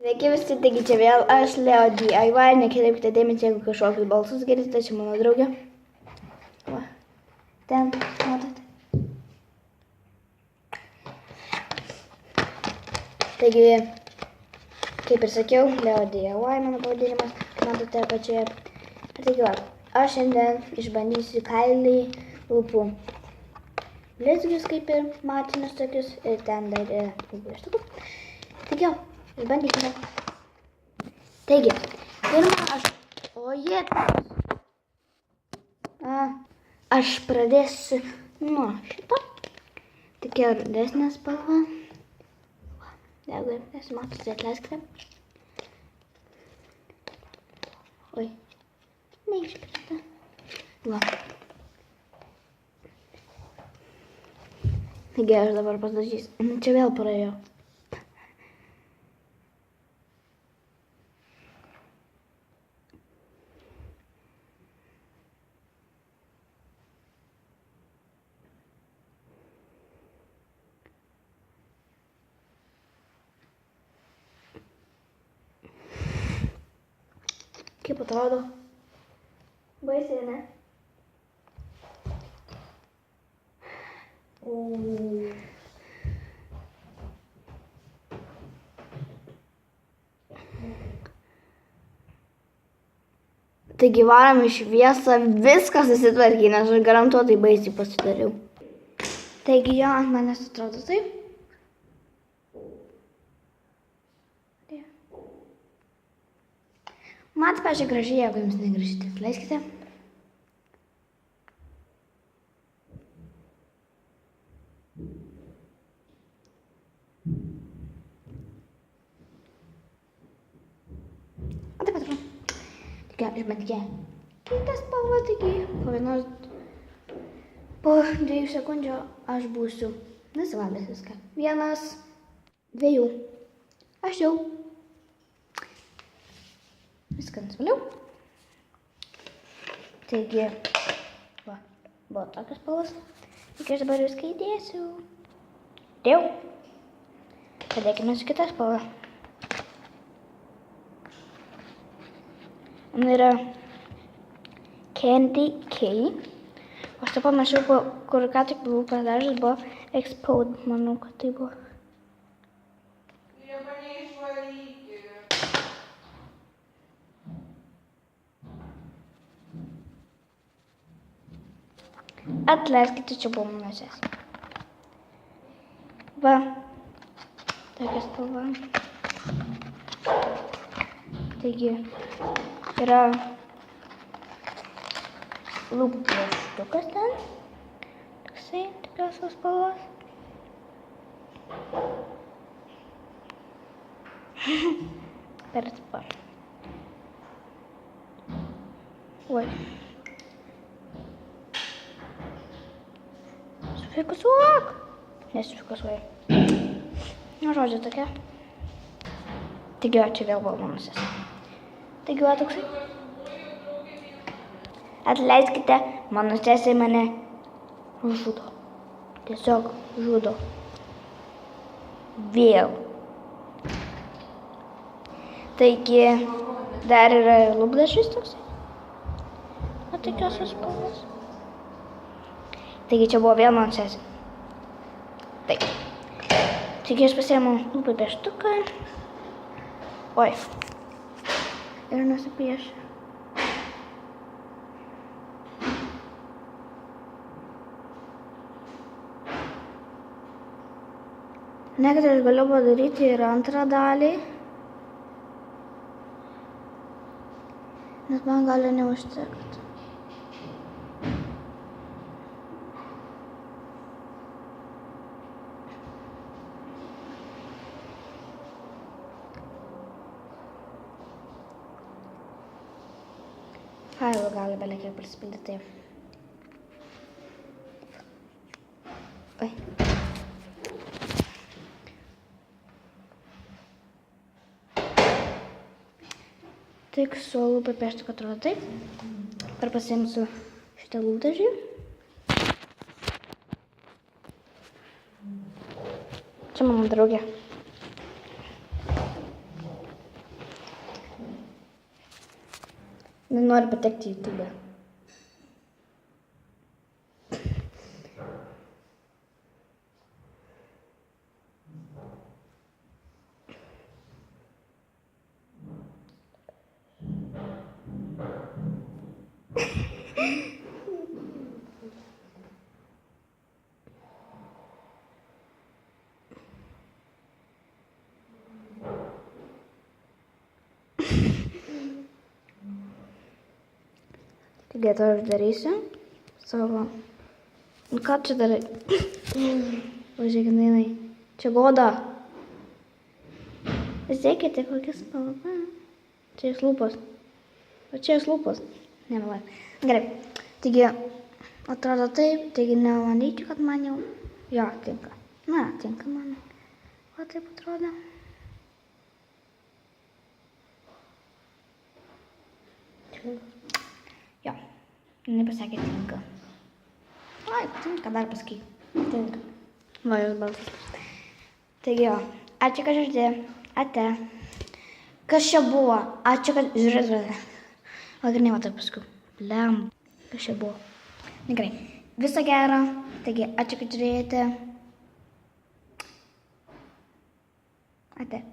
Sveiki visi, taigi čia vėl aš, Leo DIY, nekreipkite dėmesį, jeigu kažkokius balsus girdite, čia mano draugė. Va, ten, matote. Taigi, kaip ir sakiau, Leo DIY mano pavadinimas, matote apačioje. Taigi, va, aš šiandien išbandysiu kailį lūpų blizgius, kaip ir matinius tokius, ir ten dar yra lūpų ištakų. Taigi, jau. Išbandykime. Taigi, pirmą aš pradėsiu nuo šito. Tokia rudesnė spalva. Jeigu nesimatote, atleiskite. Oi, neiškrita. Va. Taigi, aš dabar padažysiu. Čia vėl praėjo. Kaip atrodo? Baisiai, ne? Taigi varom į šviesą, viskas susitvarkė, nes aš garantuotai baisiai pasidariau. Taigi jo, ant manęs atrodo taip. Man pačiai gražiai, jeigu jums negražiai, tai atleiskite. O taip atrodo. Taigi, išbandykime kitą spalvą, taigi po 2 sekundžių aš būsiu nusivalęs viską. 1, 2. Aš jau. Viską nusivaliau. Taigi, va, buvo tokios spalvos. Taigi aš dabar viską įdėsiu. Dėjau. Padėkime su kitą spalvą. Yra Candy K. Aš tą pamačiau, kur ką tik buvau padažęs, buvo Explode, manau, kad tai buvo. Atleiskite, čia buvo mano sesė. Va, tokia spalva. Taigi, yra lūpų pieštukas ten. Toksai, tokios spalvos. Per spar. Oi. Sufiksuok! Nesufikusuoju. Nu, žodžiu tokia. Taigi, čia vėl buvo mano sesė. Taigi, va toksai. Atleiskite, mano sesė mane žudo. Tiesiog žudo. Vėl. Taigi, dar yra lūpdažis toksai. O tokios spalvos. Taigi, čia buvo vėl mano sesė. Taip. Taigi, aš pasiėmiau lūpų pieštuką. Oi. Ir nusipiešė. Ne, kad aš galiu padaryti ir antrą dalį. Nes man gali neužtekti. Failų gali belekiek prisipildyti. Oi. Tik su lūpų pieštuku atrodo taip. Dabar pasiimsiu šitą lūpdažį. Čia mano draugė. Nenoriu patekti į YouTube. Taigi, to aš darysiu savo. Nu, ką čia darai? Pažiūrėkit, jinai. Čia goda. Žiūrėkite, kokia spalva. Čia jos lūpos. O čia jos lūpos. Nemeluoju. Gerai. Taigi, atrodo taip. Taigi, nemanyčiau, kad man jau... Jo, tinka. Na, tinka man. O taip atrodo. Jo, jinai pasakė tinka. Oi, tinka, dar pasakyk. Tinka. Va, jos balsas. Taigi jo, ačiū, kad žiūrėjote. Ate. Kas čia buvo? Ačiū, kad žiūrėjote. O gerai, nematau paskui. Blem. Kas čia buvo? Na gerai. Viso gero. Taigi, ačiū, kad žiūrėjote. Ate.